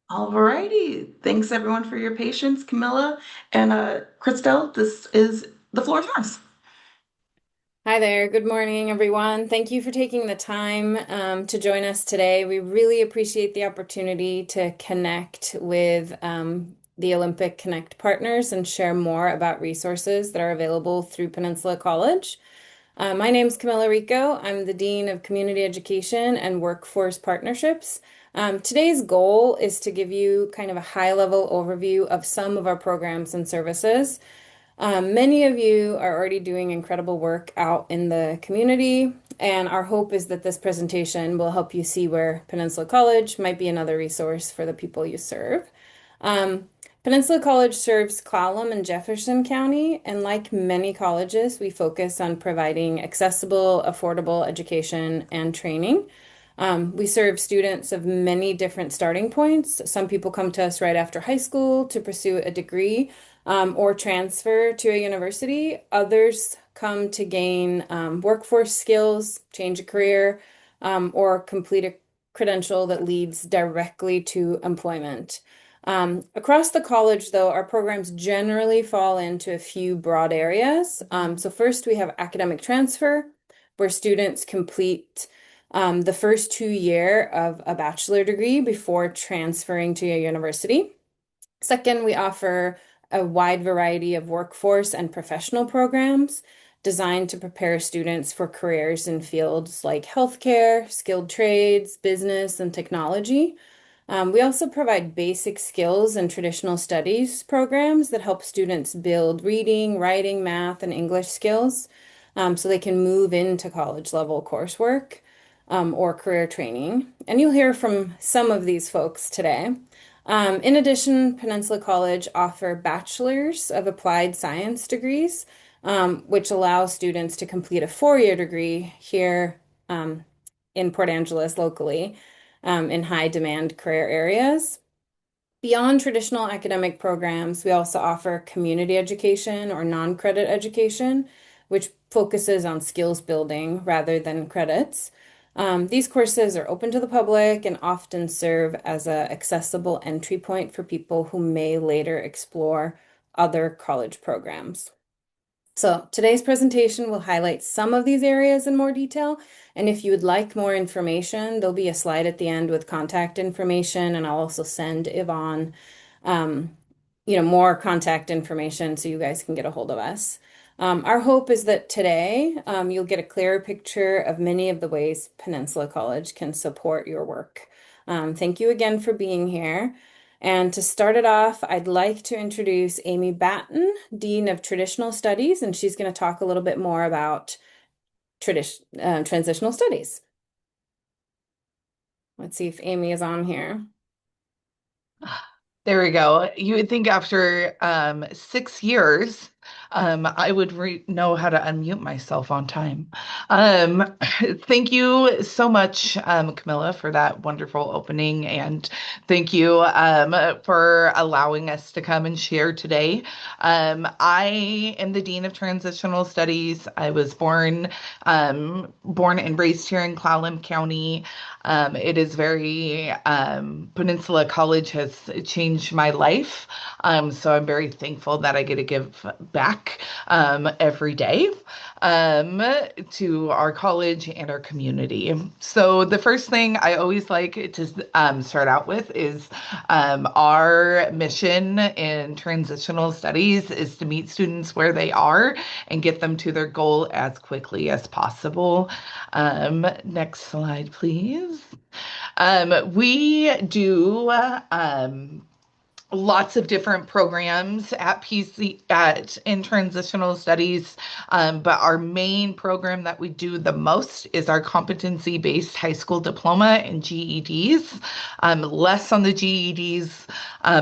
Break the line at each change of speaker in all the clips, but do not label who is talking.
Alrighty. Thanks everyone for your patience, Camilla and Christelle. The floor is yours.
Hi there. Good morning, everyone. Thank you for taking the time to join us today. We really appreciate the opportunity to connect with the Olympic Connect partners and share more about resources that are available through Peninsula College. My name is Camilla Rico. I'm the Dean of Community Education and Workforce Partnerships. Today's goal is to give you kind of a high-level overview of some of our programs and services. Many of you are already doing incredible work out in the community, and our hope is that this presentation will help you see where Peninsula College might be another resource for the people you serve. Um, Peninsula College serves Clallam and Jefferson County, and like many colleges, we focus on providing accessible, affordable education and training. We serve students of many different starting points. Some people come to us right after high school to pursue a degree or transfer to a university. Others come to gain workforce skills, change a career, or complete a credential that leads directly to employment. Across the college, though, our programs generally fall into a few broad areas. So first, we have academic transfer, where students complete the first 2 year of a bachelor degree before transferring to a university. Second, we offer a wide variety of workforce and professional programs designed to prepare students for careers in fields like healthcare, skilled trades, business, and technology. We also provide basic skills and traditional studies programs that help students build reading, writing, math, and English skills so they can move into college level coursework or career training. And you'll hear from some of these folks today. In addition, Peninsula College offer bachelor's of applied science degrees, which allows students to complete a 4 year degree here in Port Angeles locally in high demand career areas. Beyond traditional academic programs, we also offer community education or non-credit education, which focuses on skills building rather than credits. These courses are open to the public and often serve as an accessible entry point for people who may later explore other college programs. So today's presentation will highlight some of these areas in more detail. And if you would like more information, there'll be a slide at the end with contact information, and I'll also send Yvonne, um, more contact information so you guys can get a hold of us. Our hope is that today you'll get a clearer picture of many of the ways Peninsula College can support your work. Thank you again for being here. And to start it off, I'd like to introduce Amy Batten, Dean of Traditional Studies, and she's going to talk a little bit more about transitional studies. Let's see if Amy is on here.
There we go. You would think after 6 years, I would know how to unmute myself on time. Um, Thank you so much, Camilla, for that wonderful opening, and thank you for allowing us to come and share today. I am the Dean of Transitional Studies. I was born and raised here in Clallam County. It is very Peninsula College has changed my life. So I'm very thankful that I get to give back every day to our college and our community. So the first thing I always like to start out with is our mission in transitional studies is to meet students where they are and get them to their goal as quickly as possible. Next slide, please. We do lots of different programs at PC at in transitional studies, but our main program that we do the most is our competency-based high school diploma and GEDs. Less on the GEDs,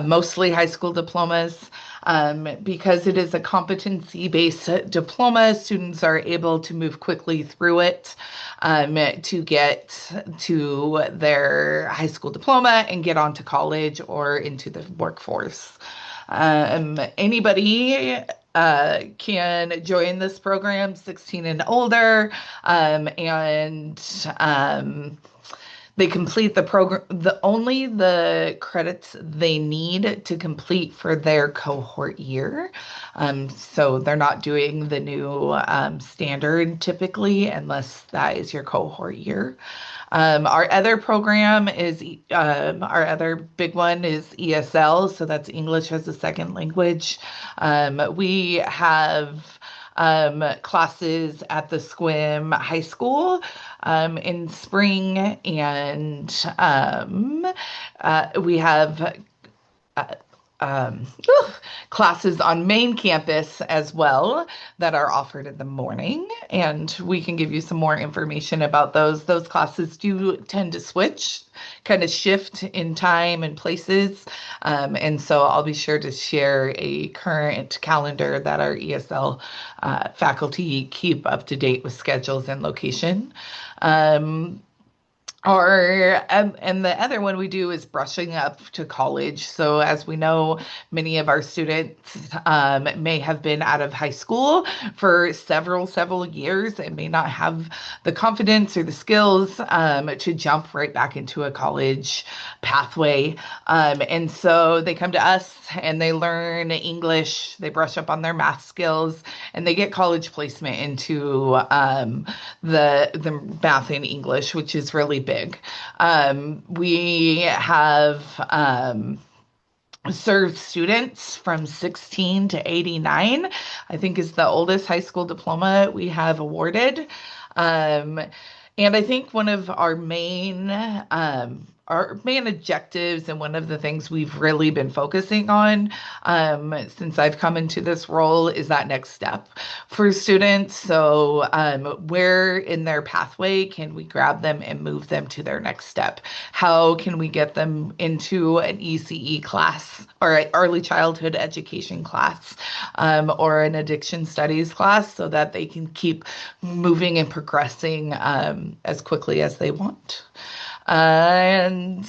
mostly high school diplomas. Because it is a competency-based diploma, students are able to move quickly through it to get to their high school diploma and get on to college or into the workforce. Anybody can join this program, 16 and older, and They complete the program, only the credits they need to complete for their cohort year. So they're not doing the new standard typically, unless that is your cohort year. Our other program is our other big one is ESL, so that's English as a second language. We have classes at the Swim High School in spring, and we have uh, um, classes on main campus as well that are offered in the morning. And we can give you some more information about those. Those classes do tend to switch, kind of shift in time and places. And so I'll be sure to share a current calendar that our ESL faculty keep up to date with schedules and location. Um, and the other one we do is brushing up to college. So as we know, many of our students may have been out of high school for several years and may not have the confidence or the skills to jump right back into a college pathway. And so they come to us and they learn English, they brush up on their math skills, and they get college placement into the math and English, which is really big. We have served students from 16 to 89, I think is the oldest high school diploma we have awarded. Um, and I think one of our main objectives and one of the things we've really been focusing on since I've come into this role is that next step for students. So, where in their pathway can we grab them and move them to their next step? How can we get them into an ECE class or an early childhood education class or an addiction studies class so that they can keep moving and progressing as quickly as they want? And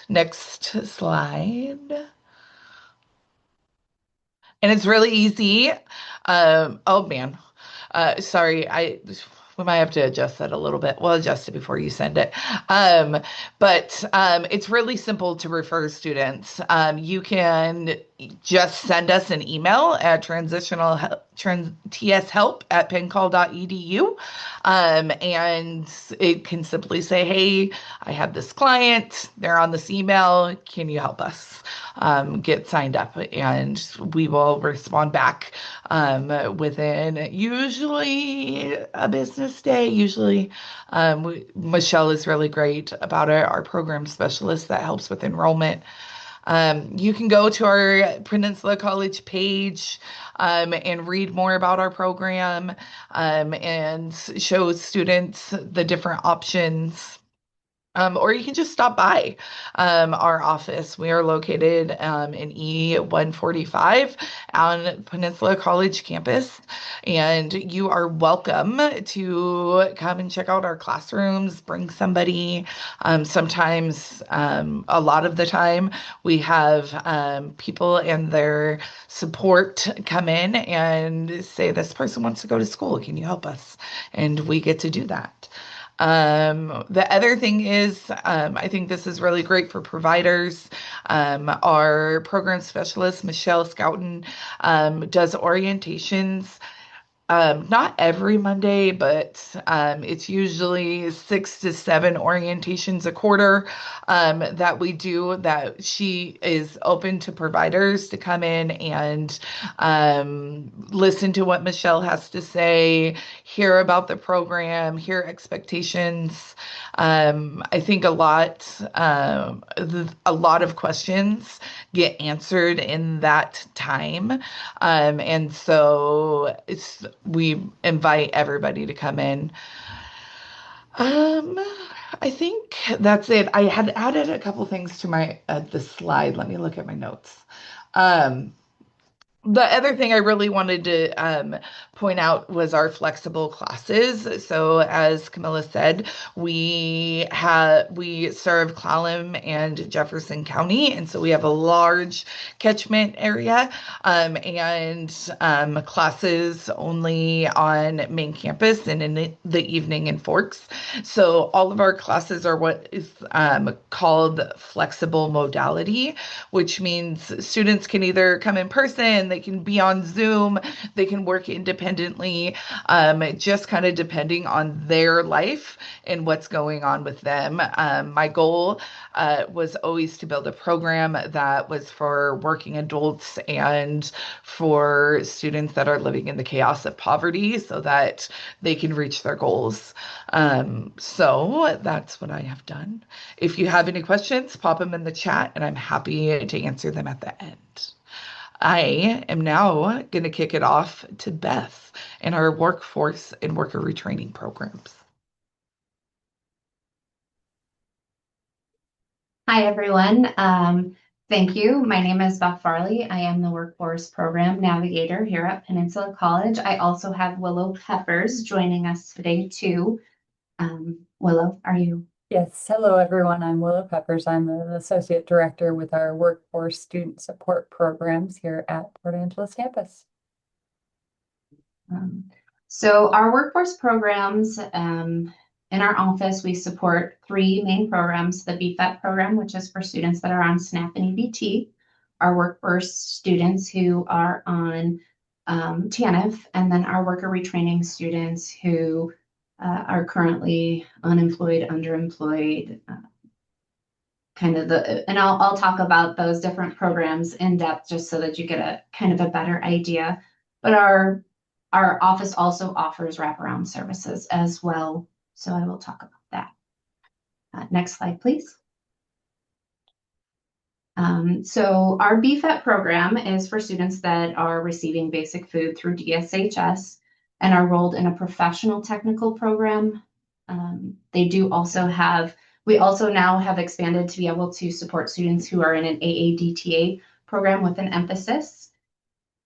next slide. And it's really easy. Oh man. Sorry, we might have to adjust that a little bit. We'll adjust it before you send it. Um, but it's really simple to refer students. You can just send us an email at tshelp@pencall.edu. And it can simply say, hey, I have this client, they're on this email. Can you help us get signed up? And we will respond back within usually a business day. Usually, Michelle is really great about it, our program specialist that helps with enrollment. You can go to our Peninsula College page and read more about our program and show students the different options. Or you can just stop by our office. We are located in E145 on Peninsula College campus, and you are welcome to come and check out our classrooms, bring somebody. Sometimes, a lot of the time, we have people and their support come in and say, this person wants to go to school. Can you help us? And we get to do that. The other thing is, I think this is really great for providers. Our program specialist, Michelle Scouten, does orientations not every Monday, but it's usually 6 to 7 orientations a quarter that we do, that she is open to providers to come in and listen to what Michelle has to say, hear about the program, hear expectations. I think a lot of questions get answered in that time. And so we invite everybody to come in. Um, I think that's it. I had added a couple things to my the slide. Let me look at my notes. Um, The other thing I really wanted to point out was our flexible classes. So, as Camilla said, we serve Clallam and Jefferson County, and so we have a large catchment area, and classes only on main campus and in the evening in Forks. So, all of our classes are what is called flexible modality, which means students can either come in person, they can be on Zoom, they can work independently, just kind of depending on their life and what's going on with them. My goal was always to build a program that was for working adults and for students that are living in the chaos of poverty so that they can reach their goals. So that's what I have done. If you have any questions, pop them in the chat and I'm happy to answer them at the end. I am now going to kick it off to Beth in our workforce and worker retraining programs.
Hi, everyone. Thank you. My name is Beth Farley. I am the Workforce Program Navigator here at Peninsula College. I also have Willow Peppers joining us today, too. Willow, are you?
Yes, hello everyone. I'm Willow Peppers. I'm the Associate Director with our Workforce Student Support Programs here at Port Angeles campus.
Um, so our workforce programs, in our office, we support three main programs: the BFET program, which is for students that are on SNAP and EBT, our workforce students who are on TANF, and then our worker retraining students who are currently unemployed, underemployed, kind of and I'll talk about those different programs in depth just so that you get a kind of a better idea. But our office also offers wraparound services as well. So I will talk about that. Next slide, please. So our BFET program is for students that are receiving basic food through DSHS and are enrolled in a professional technical program. They do also have, we also now have expanded to be able to support students who are in an AADTA program with an emphasis.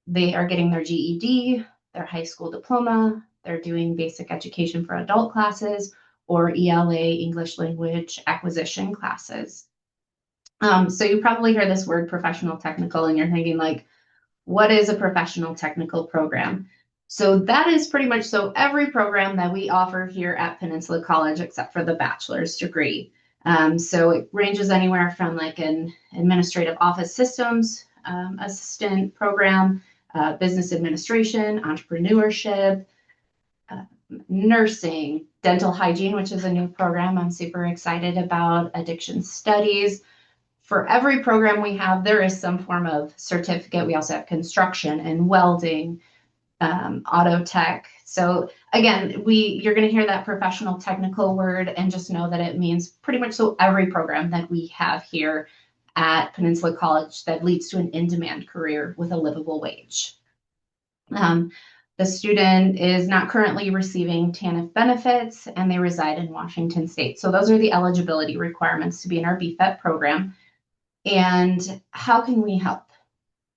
They are getting their GED, their high school diploma, they're doing basic education for adult classes, or ELA, English language acquisition classes. So you probably hear this word professional technical and you're thinking like, what is a professional technical program? So that is pretty much so every program that we offer here at Peninsula College except for the bachelor's degree. So it ranges anywhere from like an administrative office systems assistant program, business administration, entrepreneurship, nursing, dental hygiene, which is a new program I'm super excited about, addiction studies. For every program we have, there is some form of certificate. We also have construction and welding, auto tech. So again, you're going to hear that professional technical word and just know that it means pretty much so every program that we have here at Peninsula College that leads to an in-demand career with a livable wage. The student is not currently receiving TANF benefits and they reside in Washington State. So those are the eligibility requirements to be in our BFET program. And how can we help?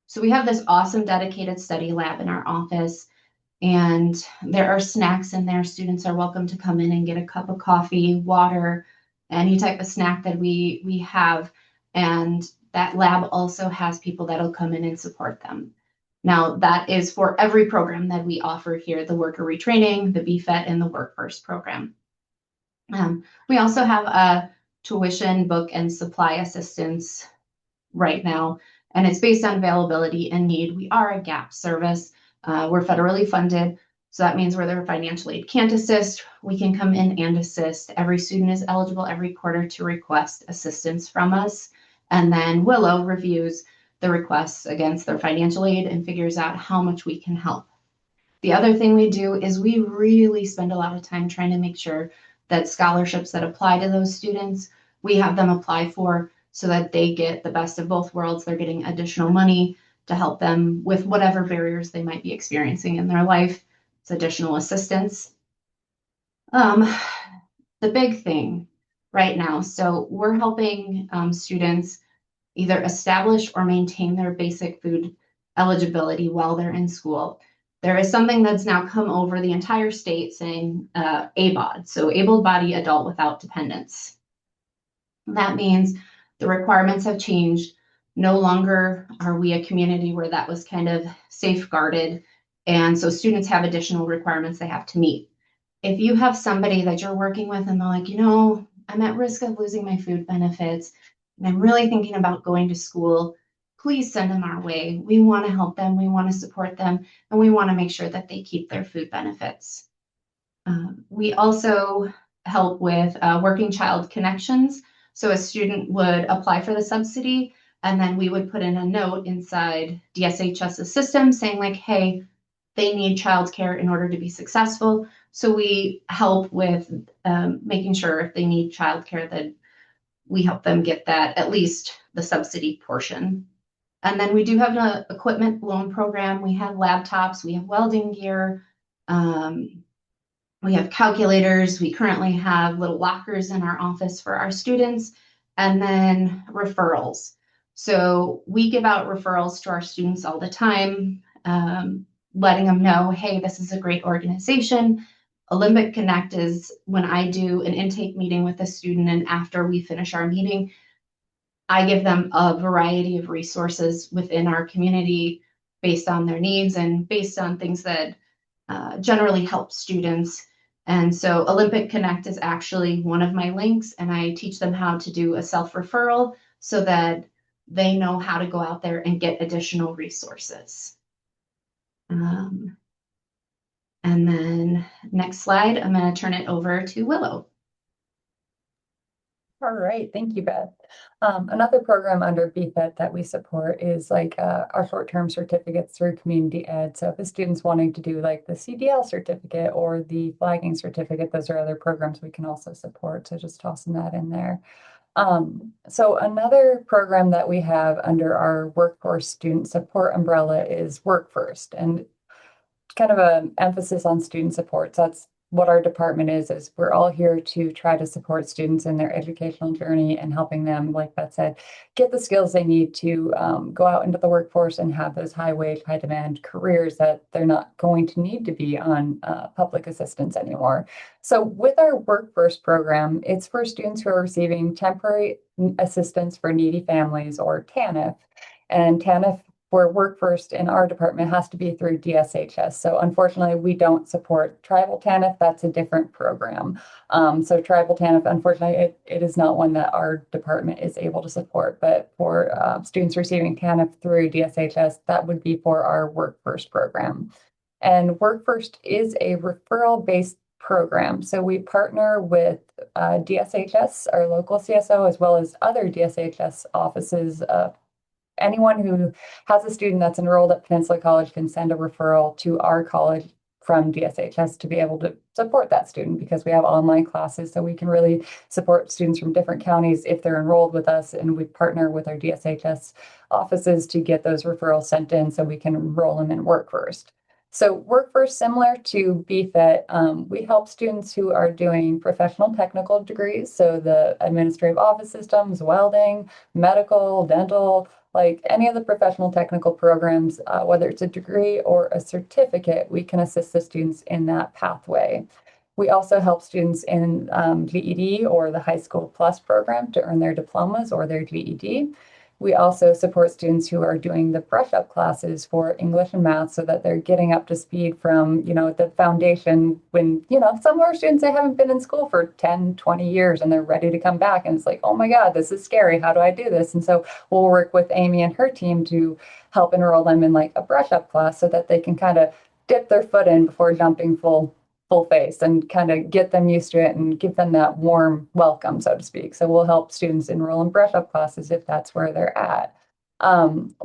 So we have this awesome dedicated study lab in our office, and there are snacks in there. Students are welcome to come in and get a cup of coffee, water, any type of snack that we have. And that lab also has people that'll come in and support them. Now, that is for every program that we offer here, the worker retraining, the BFET, and the workforce program. We also have a tuition, book, and supply assistance right now, and it's based on availability and need. We are a GAP service. We're federally funded, so that means where their financial aid can't assist, we can come in and assist. Every student is eligible every quarter to request assistance from us, and then Willow reviews the requests against their financial aid and figures out how much we can help. The other thing we do is we really spend a lot of time trying to make sure that scholarships that apply to those students, we have them apply for so that they get the best of both worlds. They're getting additional money to help them with whatever barriers they might be experiencing in their life. It's additional assistance. The big thing right now, so we're helping students either establish or maintain their basic food eligibility while they're in school. There is something that's now come over the entire state saying ABOD, so able-bodied adult without dependence. That means the requirements have changed. No longer are we a community where that was kind of safeguarded. And so students have additional requirements they have to meet. If you have somebody that you're working with and they're like, I'm at risk of losing my food benefits, and I'm really thinking about going to school, please send them our way. We want to help them, we want to support them, and we want to make sure that they keep their food benefits. We also help with working child connections. So a student would apply for the subsidy, and then we would put in a note inside DSHS's system saying like, hey, they need childcare in order to be successful. So we help with making sure if they need childcare that we help them get that, at least the subsidy portion. And then we do have an equipment loan program. We have laptops, we have welding gear, we have calculators. We currently have little lockers in our office for our students, and then referrals. So we give out referrals to our students all the time, letting them know, hey, this is a great organization. Olympic Connect is when I do an intake meeting with a student, and after we finish our meeting, I give them a variety of resources within our community based on their needs and based on things that generally help students. And so Olympic Connect is actually one of my links, and I teach them how to do a self-referral so that they know how to go out there and get additional resources. And then next slide, I'm going to turn it over to Willow.
All right, thank you, Beth. Another program under BFET that we support is like our short-term certificates through community ed. So if the student's wanting to do like the CDL certificate or the flagging certificate, those are other programs we can also support. So just tossing that in there. So another program that we have under our workforce student support umbrella is Work First, and kind of an emphasis on student support. So that's what our department is we're all here to try to support students in their educational journey and helping them, like Beth said, get the skills they need to go out into the workforce and have those high wage, high demand careers that they're not going to need to be on public assistance anymore. So with our Work First program, it's for students who are receiving temporary assistance for needy families, or TANF. And TANF for Work First in our department has to be through DSHS. So unfortunately, we don't support Tribal TANF. That's a different program. So Tribal TANF, unfortunately, it is not one that our department is able to support. But for students receiving TANF through DSHS, that would be for our Work First program. And Work First is a referral-based program. So we partner with DSHS, our local CSO, as well as other DSHS offices. Anyone who has a student that's enrolled at Peninsula College can send a referral to our college from DSHS to be able to support that student, because we have online classes, so we can really support students from different counties if they're enrolled with us, and we partner with our DSHS offices to get those referrals sent in so we can enroll them in Work First. So Work First, similar to BFET, we help students who are doing professional technical degrees, so the administrative office systems, welding, medical, dental, like any of the professional technical programs, whether it's a degree or a certificate, we can assist the students in that pathway. We also help students in GED or the High School Plus program to earn their diplomas or their GED. We also support students who are doing the brush up classes for English and math so that they're getting up to speed from, the foundation when, some of our students, they haven't been in school for 10, 20 years and they're ready to come back. And it's like, oh my God, this is scary. How do I do this? And so we'll work with Amy and her team to help enroll them in like a brush up class so that they can kind of dip their foot in before jumping full face and kind of get them used to it and give them that warm welcome, so to speak. So we'll help students enroll in brush up classes if that's where they're at.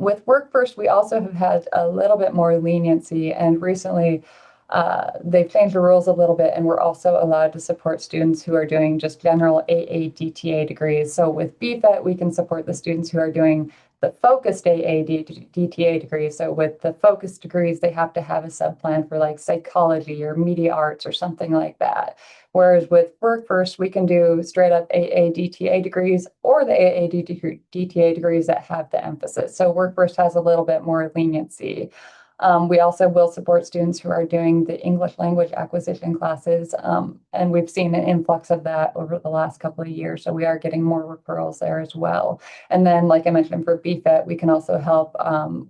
With Work First, we also have had a little bit more leniency, and recently they've changed the rules a little bit, and we're also allowed to support students who are doing just general AADTA degrees. So with BFET, we can support the students who are doing the focused AADTA degrees. So with the focused degrees, they have to have a subplan for like psychology or media arts or something like that. Whereas with Work First, we can do straight up AADTA degrees or the AADTA degrees that have the emphasis. So Work First has a little bit more leniency. We also will support students who are doing the English language acquisition classes, and we've seen an influx of that over the last couple of years. So we are getting more referrals there as well. And then, like I mentioned, for BFET, we can also help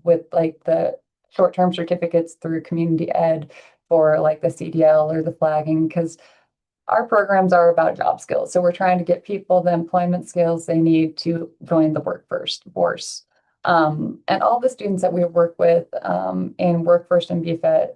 with like the short-term certificates through community ed for like the CDL or the flagging, because our programs are about job skills. So we're trying to get people the employment skills they need to join the Work First force. And all the students that we work with in Work First and BFET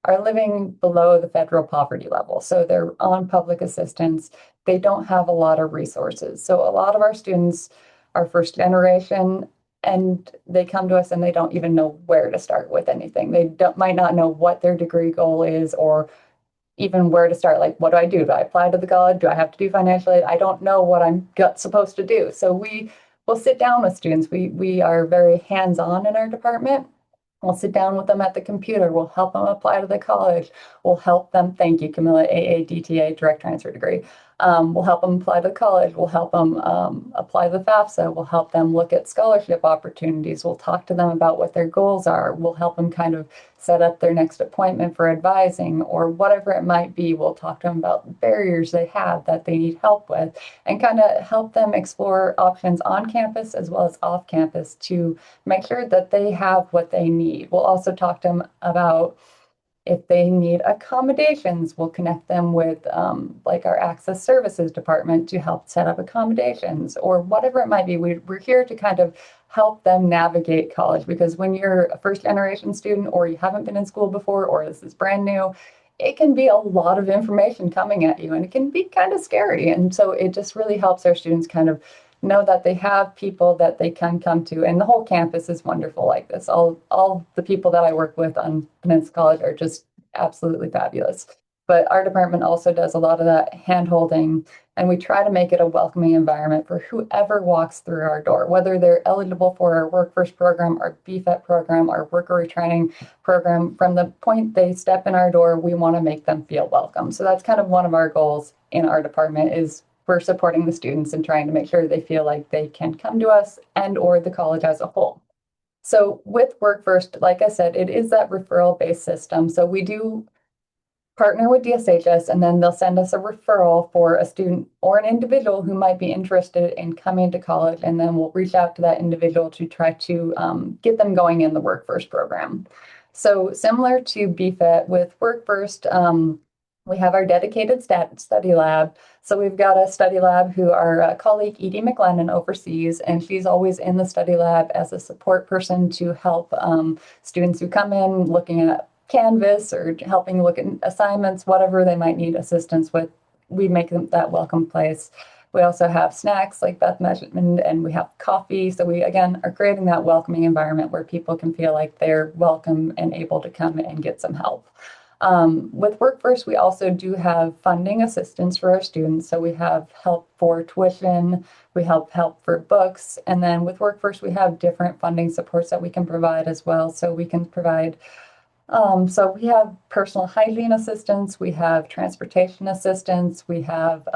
are living below the federal poverty level. So they're on public assistance. They don't have a lot of resources. So a lot of our students are first generation, and they come to us and they don't even know where to start with anything. They might not know what their degree goal is, or even where to start. Like, what do I do? Do I apply to the college? Do I have to do financial aid? I don't know what I'm supposed to do. So we will sit down with students. We are very hands-on in our department. We'll sit down with them at the computer. We'll help them apply to the college. We'll help them, thank you, Camilla, AADTA, direct transfer degree. We'll help them apply to college. We'll help them apply to the FAFSA. We'll help them look at scholarship opportunities. We'll talk to them about what their goals are. We'll help them kind of set up their next appointment for advising or whatever it might be. We'll talk to them about the barriers they have that they need help with, and kind of help them explore options on campus as well as off campus to make sure that they have what they need. We'll also talk to them about if they need accommodations. We'll connect them with like our access services department to help set up accommodations or whatever it might be. We're here to kind of help them navigate college, because when you're a first generation student or you haven't been in school before or this is brand new, it can be a lot of information coming at you and it can be kind of scary. And so it just really helps our students kind of know that they have people that they can come to, and the whole campus is wonderful like this. All the people that I work with on Peninsula College are just absolutely fabulous. But our department also does a lot of that hand holding, and we try to make it a welcoming environment for whoever walks through our door, whether they're eligible for our Work First program, our BFET program, our worker retraining program. From the point they step in our door, we want to make them feel welcome. So that's kind of one of our goals in our department, is we're supporting the students and trying to make sure they feel like they can come to us and or the college as a whole. So with Work First, like I said, it is that referral-based system. So we do partner with DSHS, and then they'll send us a referral for a student or an individual who might be interested in coming to college, and then we'll reach out to that individual to try to get them going in the Work First program. So similar to BFET, with Work First, we have our dedicated study lab. So we've got a study lab who our colleague Edie McLennan oversees, and she's always in the study lab as a support person to help students who come in looking at Canvas or helping look at assignments, whatever they might need assistance with. We make them that welcome place. We also have snacks, like Beth mentioned, and we have coffee. So we, again, are creating that welcoming environment where people can feel like they're welcome and able to come and get some help. With Work First, we also do have funding assistance for our students. So we have help for tuition, we help for books, and then with Work First, we have different funding supports that we can provide as well. So we can provide, so we have personal hygiene assistance, we have transportation assistance, we have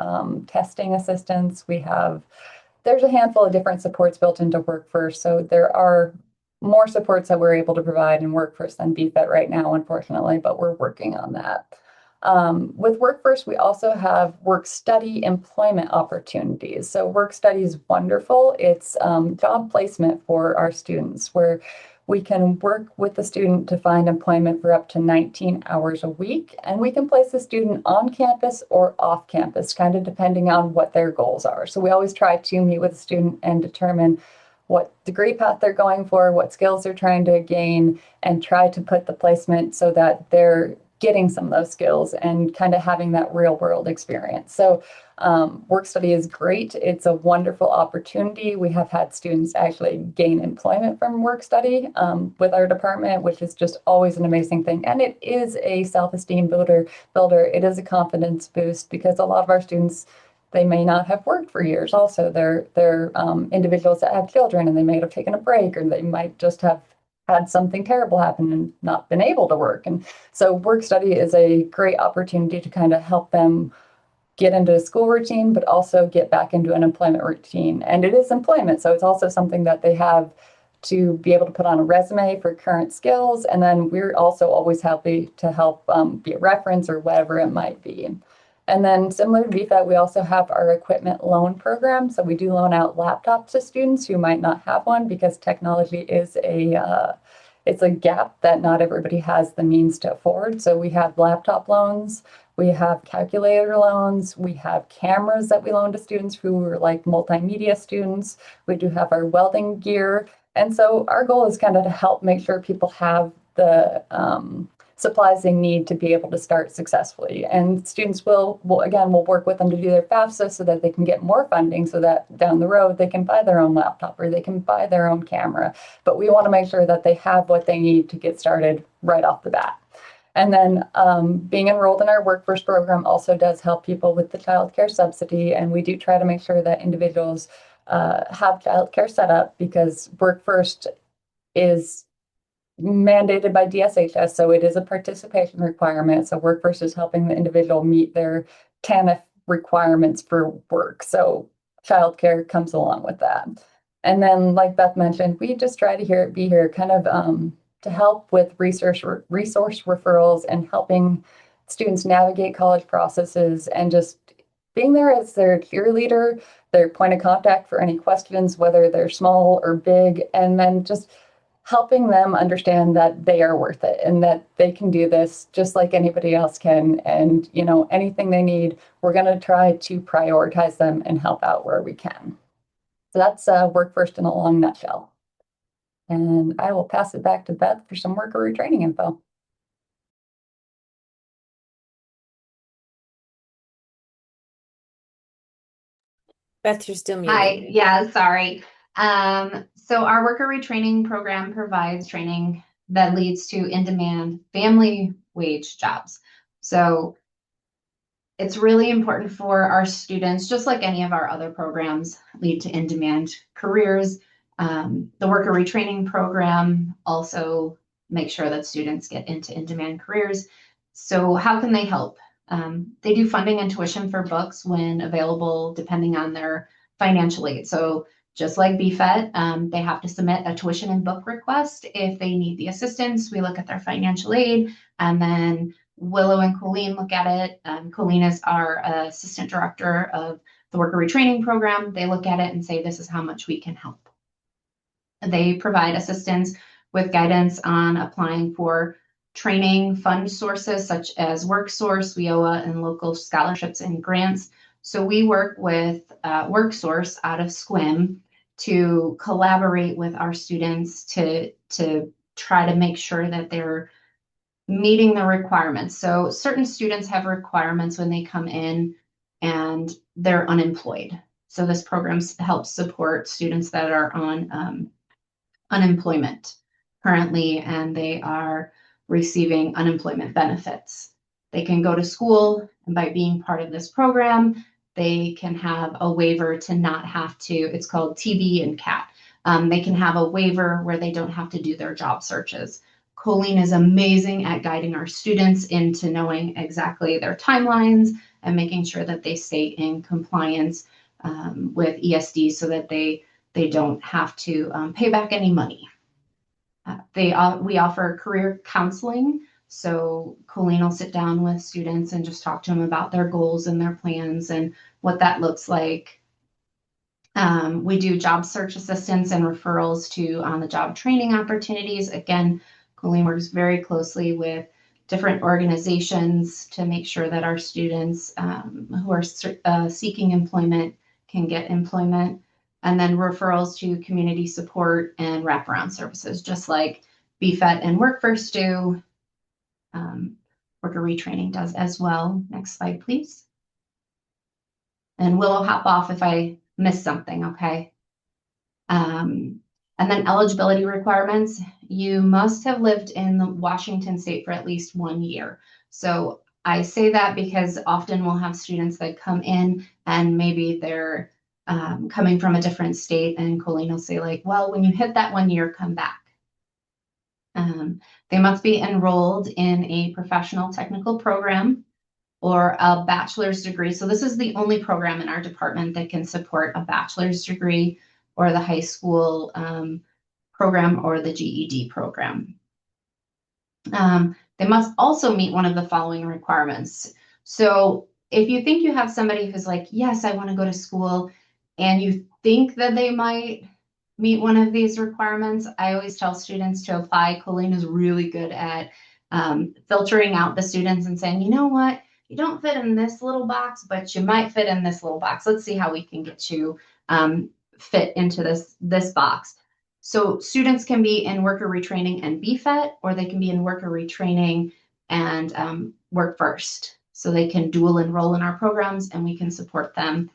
testing assistance, there's a handful of different supports built into Work First. So there are more supports that we're able to provide in Work First than BFET right now, unfortunately, but we're working on that. With Work First, we also have work study employment opportunities. So work study is wonderful. It's job placement for our students, where we can work with the student to find employment for up to 19 hours a week, and we can place the student on campus or off campus, kind of depending on what their goals are. So we always try to meet with the student and determine what degree path they're going for, what skills they're trying to gain, and try to put the placement so that they're getting some of those skills and kind of having that real world experience. So work study is great. It's a wonderful opportunity. We have had students actually gain employment from work study with our department, which is just always an amazing thing. And it is a self-esteem builder. It is a confidence boost, because a lot of our students, They may not have worked for years. Also, they're individuals that have children and they may have taken a break, or they might just have had something terrible happen and not been able to work. And so work study is a great opportunity to kind of help them get into a school routine, but also get back into an employment routine. And it is employment, so it's also something that they have to be able to put on a resume for current skills. And then we're also always happy to help be a reference or whatever it might be. And then similar to BFET, we also have our equipment loan program. So we do loan out laptops to students who might not have one, because technology is it's a gap that not everybody has the means to afford. So we have laptop loans, we have calculator loans, we have cameras that we loan to students who are like multimedia students. We do have our welding gear. And so our goal is kind of to help make sure people have the supplies they need to be able to start successfully. And students will again, we'll work with them to do their FAFSA so that they can get more funding, so that down the road they can buy their own laptop or they can buy their own camera. But we want to make sure that they have what they need to get started right off the bat. And then being enrolled in our Work First program also does help people with the child care subsidy. And we do try to make sure that individuals have child care set up, because Work First is mandated by DSHS, so it is a participation requirement. So Work First is helping the individual meet their TANF requirements for work. So childcare comes along with that. And then, like Beth mentioned, we just try to be here kind of to help with resource referrals and helping students navigate college processes, and just being there as their cheerleader, their point of contact for any questions, whether they're small or big, and then just helping them understand that they are worth it and that they can do this just like anybody else can. And, anything they need, we're going to try to prioritize them and help out where we can. So that's Work First in a long nutshell. And I will pass it back to Beth for some worker retraining info.
Beth, you're still muted.
Hi, yeah, sorry. So our worker retraining program provides training that leads to in-demand family wage jobs. So it's really important for our students, just like any of our other programs, lead to in-demand careers. The worker retraining program also makes sure that students get into in-demand careers. So how can they help? They do funding and tuition for books when available, depending on their financial aid. So just like BFET, they have to submit a tuition and book request if they need the assistance. We look at their financial aid, and then Willow and Colleen look at it. Colleen is our assistant director of the worker retraining program. They look at it and say, this is how much we can help. They provide assistance with guidance on applying for training fund sources such as WorkSource, WIOA, and local scholarships and grants. So we work with WorkSource out of SQUIM to collaborate with our students to try to make sure that they're meeting the requirements. So certain students have requirements when they come in and they're unemployed. So this program helps support students that are on unemployment currently, and they are receiving unemployment benefits. They can go to school, and by being part of this program, they can have a waiver to not have to, it's called TB and CAT. They can have a waiver where they don't have to do their job searches. Colleen is amazing at guiding our students into knowing exactly their timelines and making sure that they stay in compliance with ESD so that they don't have to pay back any money. We offer career counseling. So Colleen will sit down with students and just talk to them about their goals and their plans and what that looks like. We do job search assistance and referrals to on-the-job training opportunities. Again, Colleen works very closely with different organizations to make sure that our students who are seeking employment can get employment. And then referrals to community support and wraparound services, just like BFET and WorkFirst do. Worker retraining does as well. Next slide, please. And Willow, hop off if I miss something, okay? And then eligibility requirements. You must have lived in the Washington state for at least 1 year. So I say that because often we'll have students that come in and maybe they're coming from a different state, and Colleen will say like, well, when you hit that 1 year, come back. They must be enrolled in a professional technical program or a bachelor's degree. So this is the only program in our department that can support a bachelor's degree or the high school program or the GED program. They must also meet one of the following requirements. So if you think you have somebody who's like, yes, I want to go to school, and you think that they might meet one of these requirements, I always tell students to apply. Colleen is really good at filtering out the students and saying, you know what, you don't fit in this little box, but you might fit in this little box. Let's see how we can get you fit into this box. So students can be in worker retraining and BFET, or they can be in worker retraining and work first. So they can dual enroll in our programs and we can support them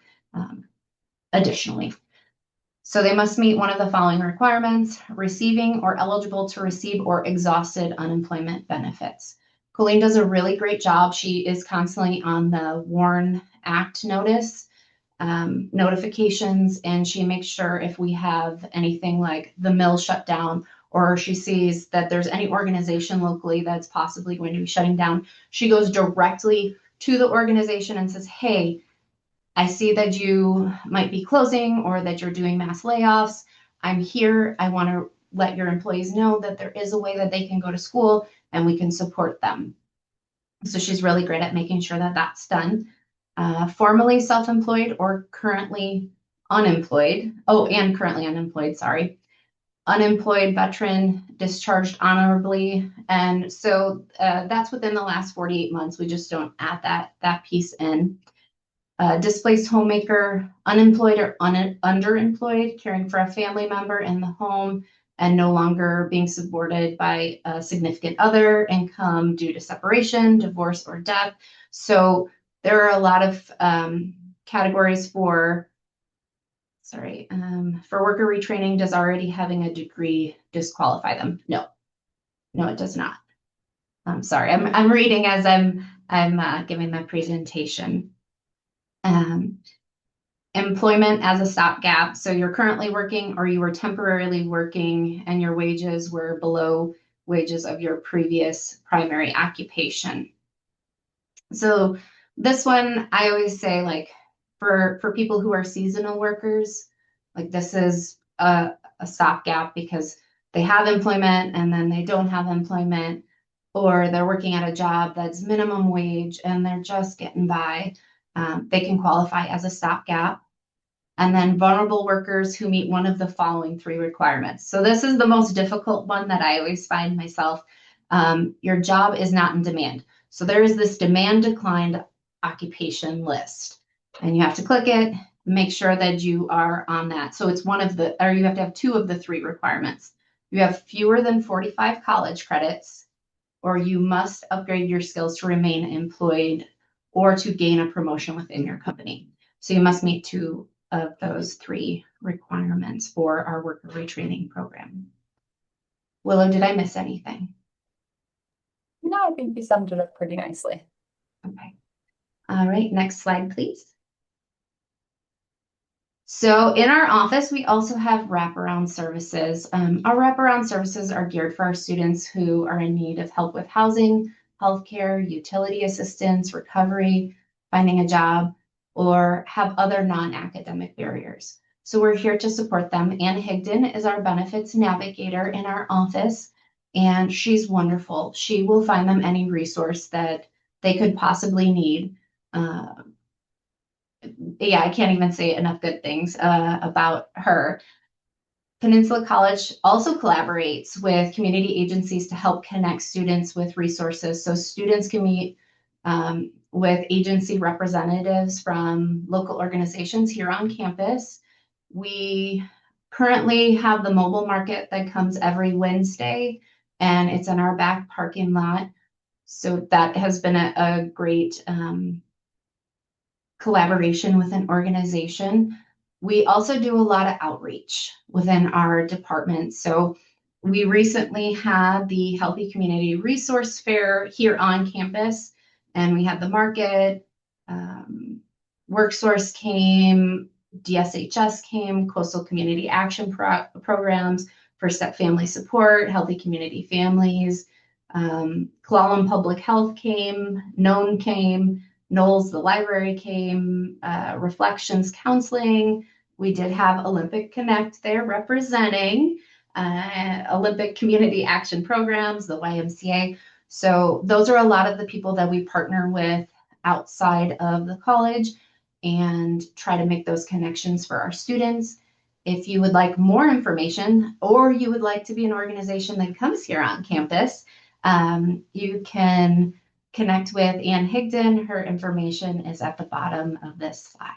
additionally. So they must meet one of the following requirements: receiving or eligible to receive or exhausted unemployment benefits. Colleen does a really great job. She is constantly on the WARN Act notice notifications, and she makes sure if we have anything like the mill shut down, or she sees that there's any organization locally that's possibly going to be shutting down, she goes directly to the organization and says, hey, I see that you might be closing or that you're doing mass layoffs. I'm here. I want to let your employees know that there is a way that they can go to school and we can support them. So she's really great at making sure that that's done. Formerly self-employed or currently unemployed. Oh, and currently unemployed, sorry. Unemployed veteran discharged honorably. And so that's within the last 48 months. We just don't add that piece in. Displaced homemaker, unemployed or underemployed, caring for a family member in the home and no longer being supported by a significant other, income due to separation, divorce, or death. So there are a lot of categories for worker retraining. Does already having a degree disqualify them? No, it does not. I'm sorry, I'm reading as I'm giving the presentation. Employment as a stopgap. So you're currently working or you were temporarily working and your wages were below wages of your previous primary occupation. So this one, I always say, like, for people who are seasonal workers, like this is a stopgap because they have employment and then they don't have employment, or they're working at a job that's minimum wage and they're just getting by. They can qualify as a stopgap. And then vulnerable workers who meet one of the following 3 requirements. So this is the most difficult one that I always find myself. Your job is not in demand. So there is this demand declined occupation list, and you have to click it, make sure that you are on that. So it's you have to have 2 of the 3 requirements. You have fewer than 45 college credits, or you must upgrade your skills to remain employed or to gain a promotion within your company. So you must meet 2 of those 3 requirements for our worker retraining program. Willow, did I miss anything?
No, I think you summed it up pretty nicely.
Okay. All right, next slide, please. So in our office, we also have wraparound services. Our wraparound services are geared for our students who are in need of help with housing, healthcare, utility assistance, recovery, finding a job, or have other non-academic barriers. So we're here to support them. Ann Higdon is our benefits navigator in our office, and she's wonderful. She will find them any resource that they could possibly need. Yeah, I can't even say enough good things about her. Peninsula College also collaborates with community agencies to help connect students with resources. So students can meet with agency representatives from local organizations here on campus. We currently have the mobile market that comes every Wednesday, and it's in our back parking lot. So that has been a great collaboration with an organization. We also do a lot of outreach within our department. So we recently had the Healthy Community Resource Fair here on campus, And we had the market, WorkSource came, DSHS came, Coastal Community Action Programs, First Step Family Support, Healthy Community Families, Clallam Public Health came, Known came, Knowles, the library came, Reflections Counseling. We did have Olympic Connect there representing Olympic Community Action Programs, the YMCA. So those are a lot of the people that we partner with outside of the college and try to make those connections for our students. If you would like more information or you would like to be an organization that comes here on campus, you can connect with Ann Higdon. Her information is at the bottom of this slide.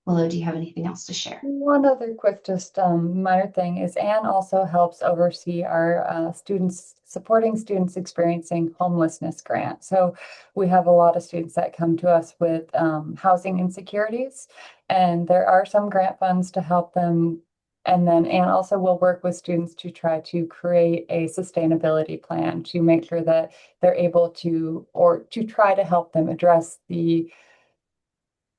Willow, do you have anything else to share?
One other quick, just minor thing is Anne also helps oversee our supporting students experiencing homelessness grant. So we have a lot of students that come to us with housing insecurities, and there are some grant funds to help them. And then Anne also will work with students to try to create a sustainability plan to make sure that they're able to, or to try to help them address the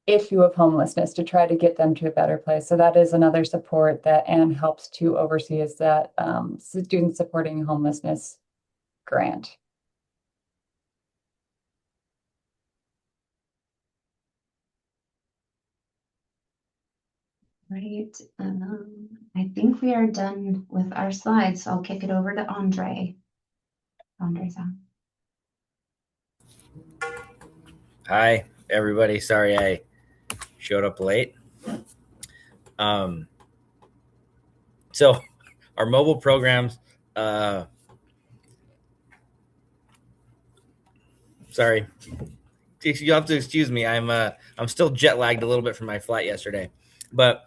issue of homelessness to try to get them to a better place. So that is another support that Anne helps to oversee, is that student supporting homelessness grant.
Right. I think we are done with our slides, so I'll kick it over to Andre. Andre's on.
Hi, everybody. Sorry I showed up late. So our mobile programs, sorry, you have to excuse me. I'm still jet lagged a little bit from my flight yesterday, but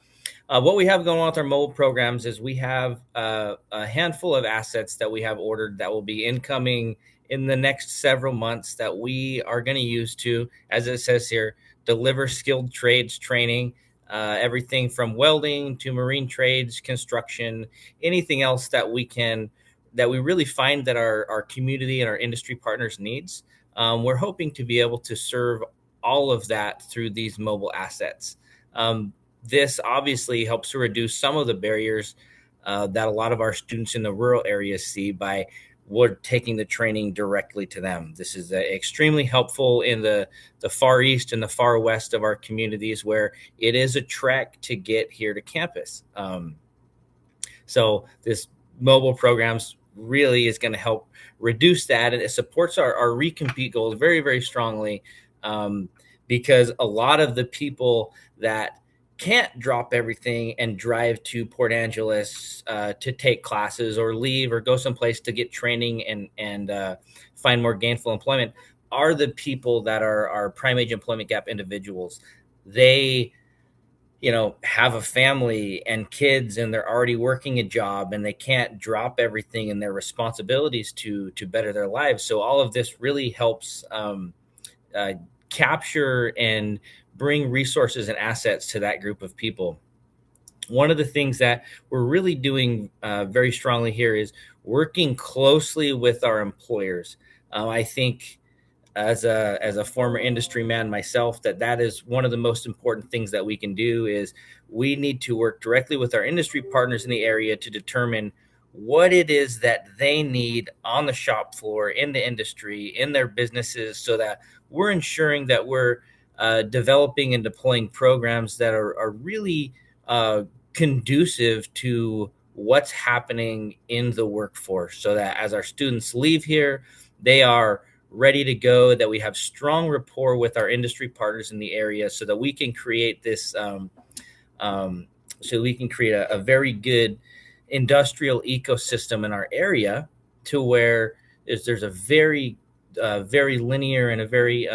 what we have going on with our mobile programs is we have a handful of assets that we have ordered that will be incoming in the next several months that we are going to use to, as it says here, deliver skilled trades training, everything from welding to marine trades, construction, anything else that we really find that our community and our industry partners needs. We're hoping to be able to serve all of that through these mobile assets. This obviously helps to reduce some of the barriers that a lot of our students in the rural areas see by we're taking the training directly to them. This is extremely helpful in the far east and the far west of our communities where it is a trek to get here to campus. So this mobile programs really is going to help reduce that, and it supports our recompete goals very, very strongly, because a lot of the people that can't drop everything and drive to Port Angeles to take classes or leave or go someplace to get training and find more gainful employment are the people that are prime age employment gap individuals. They have a family and kids, and they're already working a job, and they can't drop everything and their responsibilities to better their lives. So all of this really helps capture and bring resources and assets to that group of people. One of the things that we're really doing very strongly here is working closely with our employers. I think as a former industry man myself, that is one of the most important things that we can do is we need to work directly with our industry partners in the area to determine what it is that they need on the shop floor, in the industry, in their businesses, so that we're ensuring that we're developing and deploying programs that are really conducive to what's happening in the workforce, so that as our students leave here, they are ready to go, that we have strong rapport with our industry partners in the area, so that we can create this a very good industrial ecosystem in our area, to where there's a very very linear and a very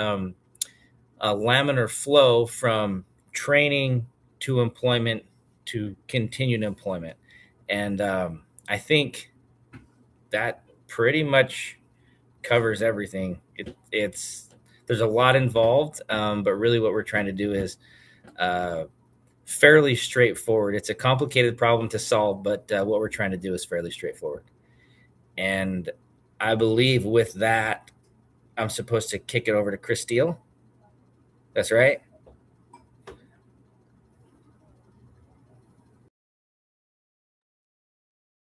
laminar flow from training to employment to continued employment. And I think that pretty much covers everything. There's a lot involved, but really what we're trying to do is fairly straightforward. It's a complicated problem to solve, but what we're trying to do is fairly straightforward. And I believe with that, I'm supposed to kick it over to Chris Steele. That's right.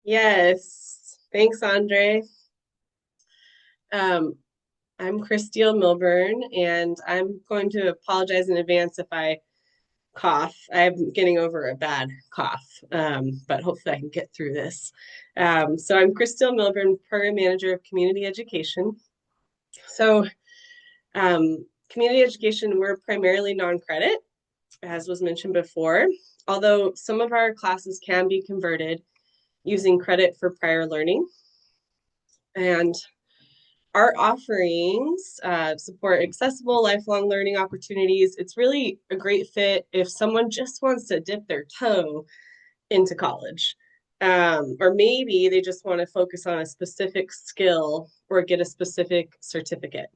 Yes. Thanks, Andre. Um, I'm Christine Milburn, and I'm going to apologize in advance if I cough. I'm getting over a bad cough, but hopefully I can get through this. So I'm Christine Milburn, Program Manager of Community Education. So community education, we're primarily non-credit, as was mentioned before, although some of our classes can be converted using credit for prior learning. And our offerings support accessible lifelong learning opportunities. It's really a great fit if someone just wants to dip their toe into college. Or maybe they just want to focus on a specific skill or get a specific certificate.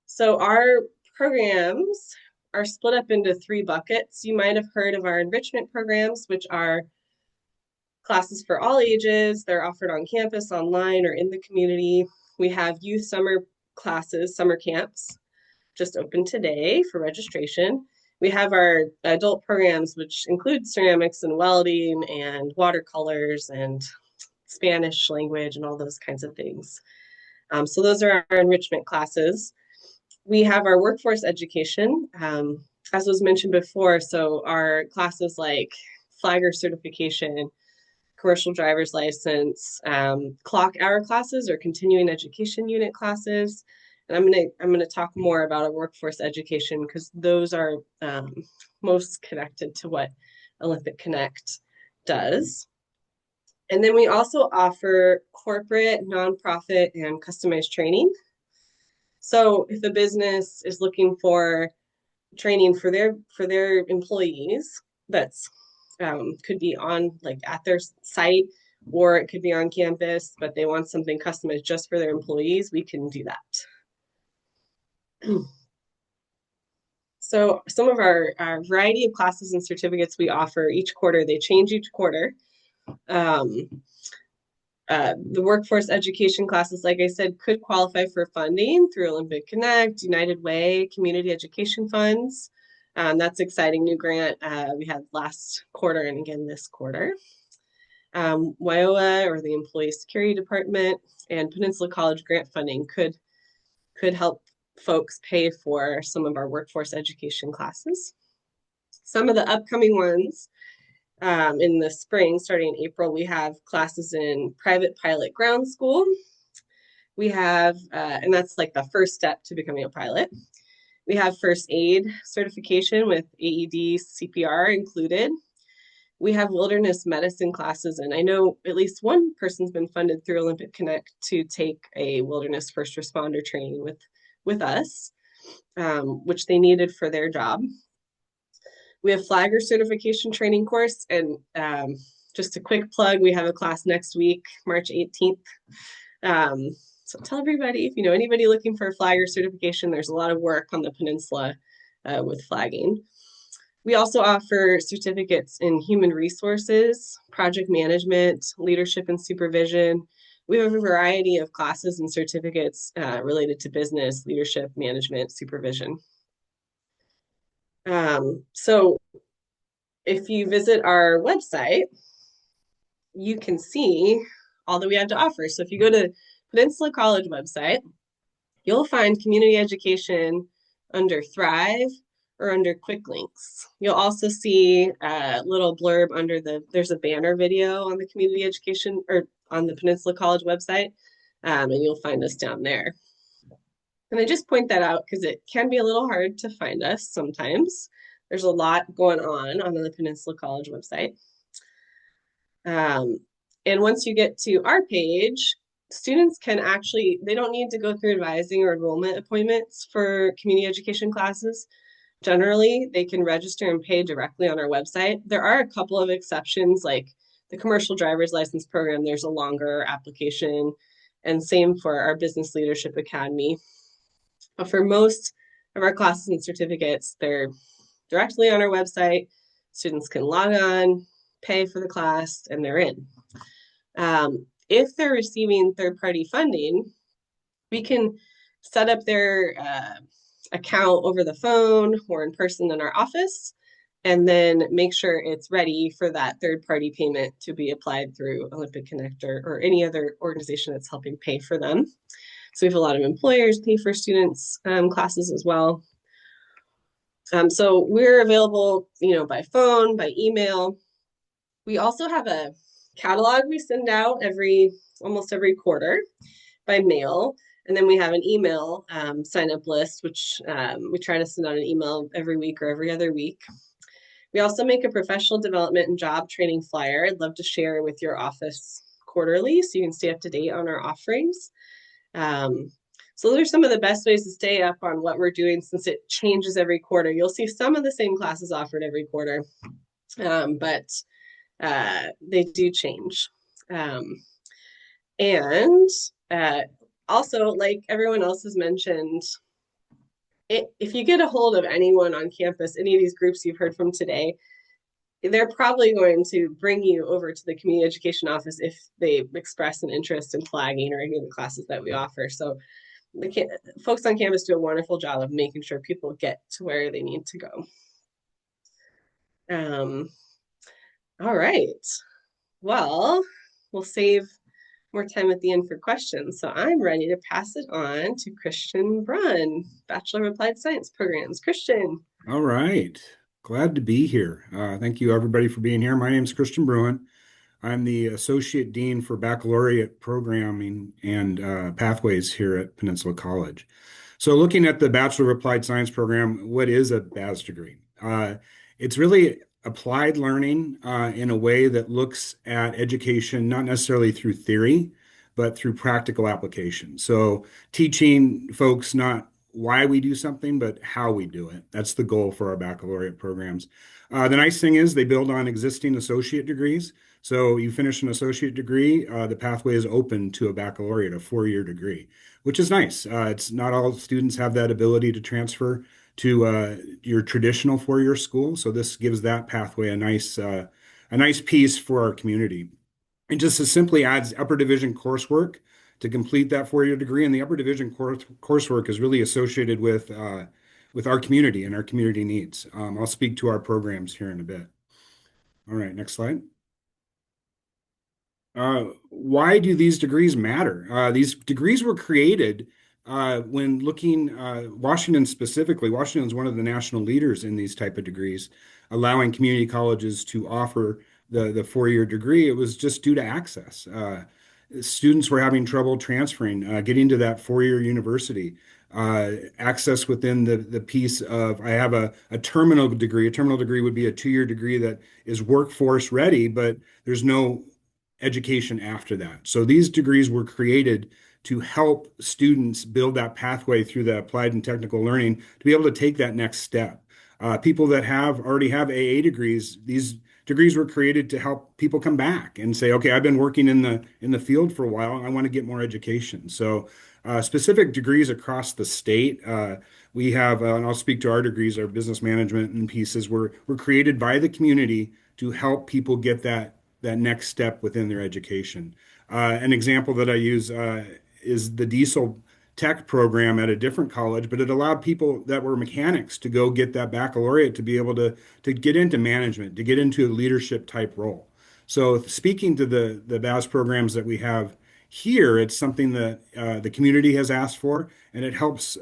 So our programs are split up into 3 buckets. You might have heard of our enrichment programs, which are classes for all ages. They're offered on campus, online, or in the community. We have youth summer classes, summer camps, just open today for registration. We have our adult programs, which include ceramics and welding and watercolors and Spanish language and all those kinds of things. So those are our enrichment classes. We have our workforce education, as was mentioned before. So our classes like flagger certification, commercial driver's license, clock hour classes or continuing education unit classes. And I'm gonna talk more about our workforce education because those are most connected to what Olympic Connect does. And then we also offer corporate, nonprofit, and customized training. So if a business is looking for training for their employees, that's could be on like at their site, or it could be on campus, but they want something customized just for their employees, we can do that. So some of our variety of classes and certificates we offer each quarter, they change each quarter. The workforce education classes, like I said, could qualify for funding through Olympic Connect, United Way, community education funds. That's exciting new grant we had last quarter and again this quarter. WIOA, or the Employee Security Department, and Peninsula College grant funding could help folks pay for some of our workforce education classes. Some of the upcoming ones in the spring, starting in April, we have classes in private pilot ground school. We have, and that's like the first step to becoming a pilot. We have first aid certification with AED CPR included. We have wilderness medicine classes, and I know at least one person's been funded through Olympic Connect to take a wilderness first responder training with us, which they needed for their job. We have flagger certification training course, and just a quick plug, we have a class next week, March 18th. So tell everybody, if you know anybody looking for a flagger certification, there's a lot of work on the peninsula with flagging. We also offer certificates in human resources, project management, leadership and supervision. We have a variety of classes and certificates related to business, leadership, management, supervision. So if you visit our website, you can see all that we have to offer. So if you go to Peninsula College website, you'll find community education under Thrive or under quick links. You'll also see a little blurb under there's a banner video on the community education or on the Peninsula College website, and you'll find us down there. And I just point that out because it can be a little hard to find us sometimes. There's a lot going on the Peninsula College website. And once you get to our page, students can actually, they don't need to go through advising or enrollment appointments for community education classes. Generally, they can register and pay directly on our website. There are a couple of exceptions, like the commercial driver's license program, there's a longer application, and same for our business leadership academy. But for most of our classes and certificates, they're directly on our website. Students can log on, pay for the class, and they're in. If they're receiving third-party funding, We can set up their account over the phone or in person in our office, and then make sure it's ready for that third-party payment to be applied through Olympic Connect or any other organization that's helping pay for them. So we have a lot of employers pay for students' classes as well. So we're available, by phone, by email. We also have a catalog we send out almost every quarter by mail. And then we have an email sign up list, which we try to send out an email every week or every other week. We also make a professional development and job training flyer. I'd love to share with your office quarterly so you can stay up to date on our offerings. So those are some of the best ways to stay up on what we're doing since it changes every quarter. You'll see some of the same classes offered every quarter, but they do change. And also, like everyone else has mentioned, if you get a hold of anyone on campus, any of these groups you've heard from today, they're probably going to bring you over to the community education office if they express an interest in flagging or any of the classes that we offer. So the folks on campus do a wonderful job of making sure people get to where they need to go. All right. Well, we'll save more time at the end for questions. So I'm ready to pass it on to Christian Brunn, Bachelor of Applied Science programs. Christian.
All right. Glad to be here. Thank you, everybody, for being here. My name is Christian Bruin. I'm the Associate Dean for Baccalaureate Programming and Pathways here at Peninsula College. So looking at the Bachelor of Applied Science program, what is a BAS degree? It's really applied learning in a way that looks at education, not necessarily through theory, but through practical application. So teaching folks not why we do something, but how we do it. That's the goal for our baccalaureate programs. The nice thing is they build on existing associate degrees. So you finish an associate degree, the pathway is open to a baccalaureate, a 4-year degree, which is nice. It's not all students have that ability to transfer to your traditional 4-year school. So this gives that pathway a nice piece for our community. It just simply adds upper division coursework to complete that 4-year degree. And the upper division coursework is really associated with our community and our community needs. I'll speak to our programs here in a bit. All right, next slide. Why do these degrees matter? These degrees were created when looking, Washington specifically. Washington is one of the national leaders in these type of degrees, allowing community colleges to offer the 4-year degree. It was just due to access. Students were having trouble transferring, getting to that 4-year university. Access within the piece of, I have a terminal degree. A terminal degree would be a 2-year degree that is workforce ready, but there's no education after that. So these degrees were created to help students build that pathway through the applied and technical learning to be able to take that next step. People that already have AA degrees, these degrees were created to help people come back and say, okay, I've been working in the field for a while. I want to get more education. So specific degrees across the state, we have, and I'll speak to our degrees, our business management and pieces were created by the community to help people get that next step within their education. An example that I use is the diesel tech program at a different college, but it allowed people that were mechanics to go get that baccalaureate to be able to get into management, to get into a leadership type role. So speaking to the BAS programs that we have here, it's something that the community has asked for, and it helps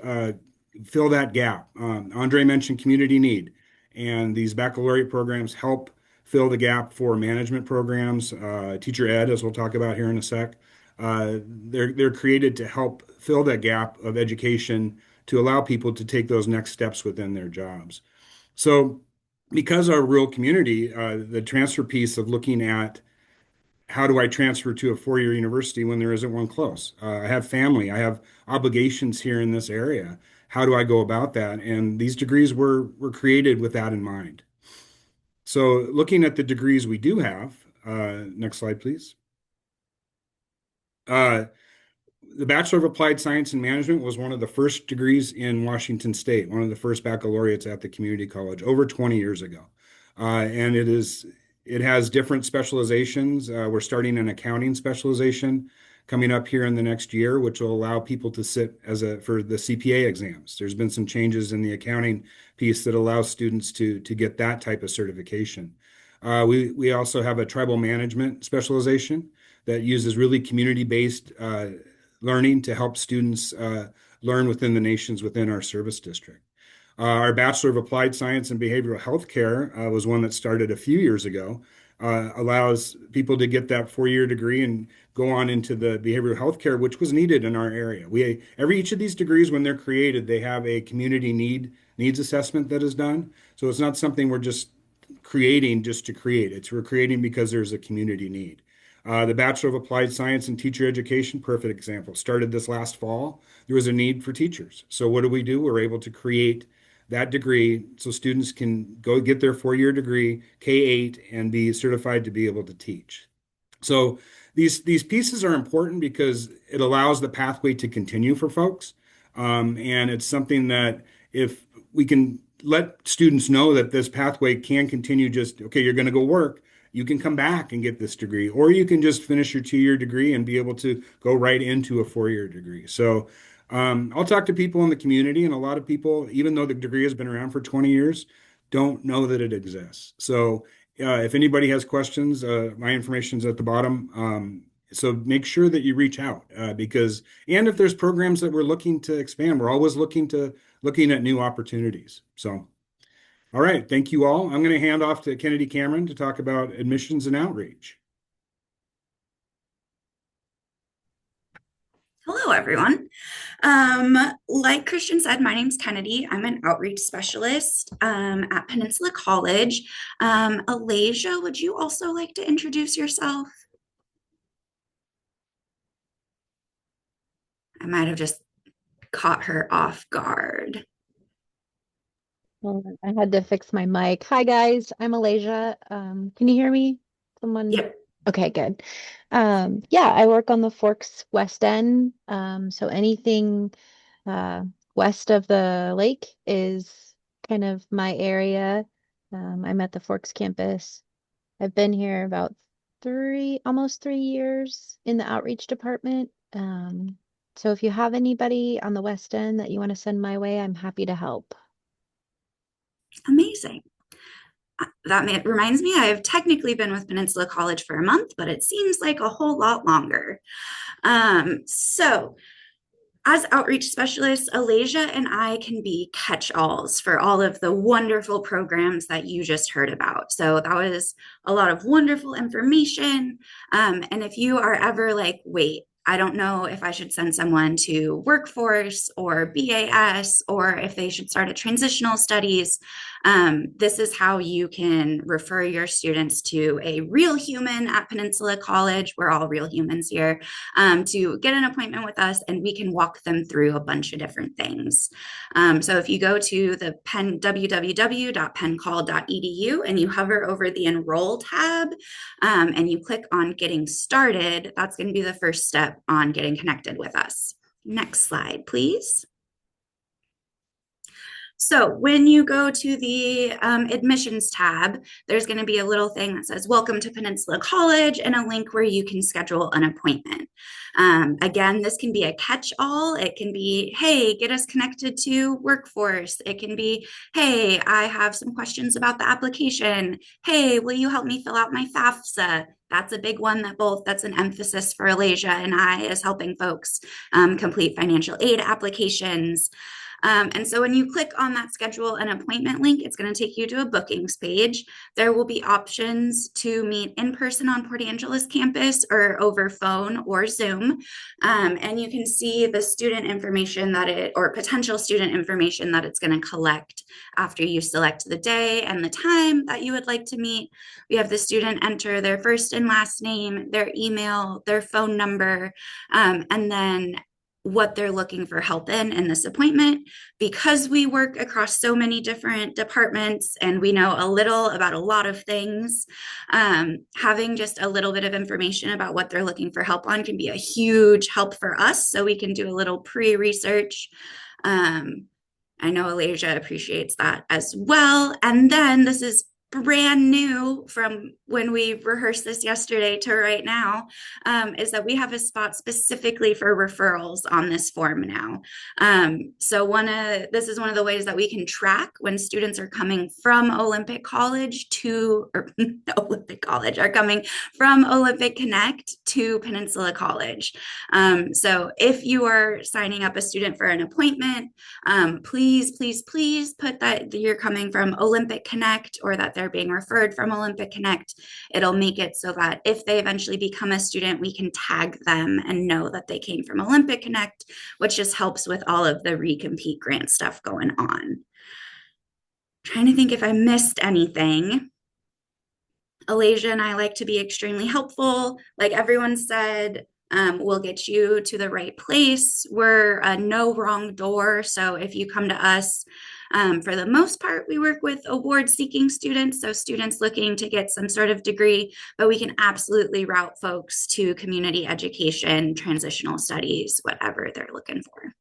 fill that gap. Andre mentioned community need, and these baccalaureate programs help fill the gap for management programs, teacher ed, as we'll talk about here in a sec. They're created to help fill that gap of education to allow people to take those next steps within their jobs. So because our rural community, the transfer piece of looking at how do I transfer to a 4-year university when there isn't one close? I have family, I have obligations here in this area. How do I go about that? And these degrees were created with that in mind. So looking at the degrees we do have, next slide, please. The Bachelor of Applied Science and Management was one of the first degrees in Washington State, one of the first baccalaureates at the community college over 20 years ago. And it has different specializations. We're starting an accounting specialization coming up here in the next year, which will allow people to sit for the CPA exams. There's been some changes in the accounting piece that allows students to get that type of certification. We also have a tribal management specialization that uses really community-based learning to help students learn within the nations within our service district. Our Bachelor of Applied Science and Behavioral Health Care was one that started a few years ago, allows people to get that 4-year degree and go on into the behavioral health care, which was needed in our area. Each of these degrees, when they're created, they have a community needs assessment that is done. So it's not something we're just creating just to create. We're creating because there's a community need. The Bachelor of Applied Science and Teacher Education, perfect example, started this last fall. There was a need for teachers. So what do? We're able to create that degree so students can go get their 4-year degree, K-8, and be certified to be able to teach. So these pieces are important because it allows the pathway to continue for folks. And it's something that if we can let students know that this pathway can continue, okay, you're going to go work, you can come back and get this degree, or you can just finish your 2-year degree and be able to go right into a 4-year degree. So I'll talk to people in the community, and a lot of people, even though the degree has been around for 20 years, don't know that it exists. So if anybody has questions, my information's at the bottom. So make sure that you reach out and if there's programs that we're looking to expand, we're always looking at new opportunities. So, all right, thank you all. I'm going to hand off to Kennedy Cameron to talk about admissions and outreach.
Hello, everyone. Like Christian said, my name's Kennedy. I'm an outreach specialist at Peninsula College. Alasia, would you also like to introduce yourself? I might have just caught her off guard.
Well, I had to fix my mic. Hi, guys. I'm Alasia. Can you hear me? Someone?
Yep.
Okay, good. Yeah, I work on the Forks West End. So anything west of the lake is kind of my area. I'm at the Forks campus. I've been here about almost 3 years in the outreach department. So if you have anybody on the West End that you want to send my way, I'm happy to help.
Amazing. That reminds me, I've technically been with Peninsula College for a month, but it seems like a whole lot longer. So as outreach specialists, Alasia and I can be catch-alls for all of the wonderful programs that you just heard about. So that was a lot of wonderful information. And if you are ever like, wait, I don't know if I should send someone to workforce or BAS, or if they should start a transitional studies, this is how you can refer your students to a real human at Peninsula College. We're all real humans here, to get an appointment with us, and we can walk them through a bunch of different things. So if you go to the www.pencall.edu and you hover over the enroll tab, and you click on getting started, that's going to be the first step on getting connected with us. Next slide, please. So when you go to the admissions tab, there's going to be a little thing that says, welcome to Peninsula College, and a link where you can schedule an appointment. Again, this can be a catch-all. It can be, hey, get us connected to workforce. It can be, hey, I have some questions about the application. Hey, will you help me fill out my FAFSA? That's a big one that's an emphasis for Alasia and I, is helping folks complete financial aid applications. And so when you click on that schedule an appointment link, it's going to take you to a bookings page. There will be options to meet in person on Port Angeles campus or over phone or Zoom. And you can see the student information or potential student information that it's going to collect after you select the day and the time that you would like to meet. We have the student enter their first and last name, their email, their phone number, and then what they're looking for help in this appointment. Because we work across so many different departments and we know a little about a lot of things, having just a little bit of information about what they're looking for help on can be a huge help for us, so we can do a little pre-research. I know Alasia appreciates that as well. And then this is brand new from when we rehearsed this yesterday to right now, is that we have a spot specifically for referrals on this form now. So this is one of the ways that we can track when students are coming from Olympic College or Olympic College, are coming from Olympic Connect to Peninsula College. So if you are signing up a student for an appointment, please, please, please put that you're coming from Olympic Connect or that they're being referred from Olympic Connect. It'll make it so that if they eventually become a student, we can tag them and know that they came from Olympic Connect, which just helps with all of the recompete grant stuff going on. Trying to think if I missed anything. Alasia and I like to be extremely helpful. Like everyone said, we'll get you to the right place. We're a no wrong door. So if you come to us, for the most part, we work with award seeking students. So students looking to get some sort of degree, but we can absolutely route folks to community education, transitional studies, whatever they're looking for.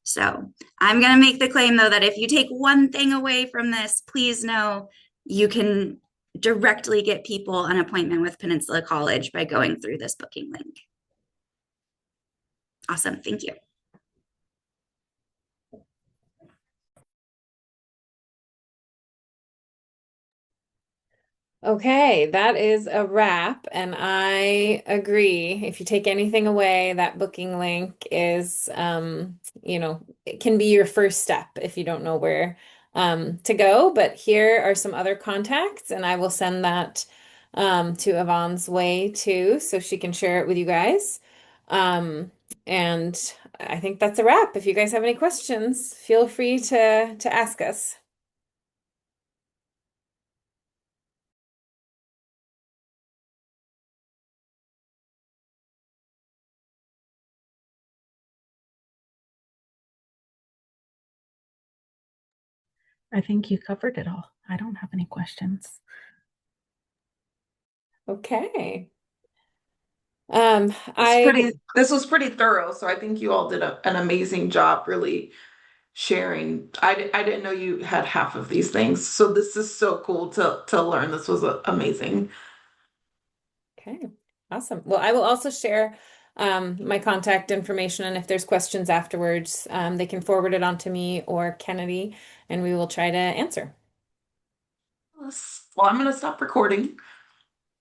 So I'm going to make the claim, though, that if you take one thing away from this, please know you can directly get people an appointment with Peninsula College by going through this booking link. Awesome. Thank you.
Okay, that is a wrap, and I agree. If you take anything away, that booking link is, it can be your first step if you don't know where to go. But here are some other contacts, and I will send that to Yvonne's way too, so she can share it with you guys. And I think that's a wrap. If you guys have any questions, feel free to ask us.
I think you covered it all. I don't have any questions.
Okay.
This was pretty thorough, so I think you all did an amazing job really sharing. I didn't know you had half of these things, so this is so cool to learn. This was amazing.
Okay, awesome. Well, I will also share my contact information, and if there's questions afterwards, they can forward it on to me or Kennedy, and we will try to answer.
Well, I'm gonna stop recording.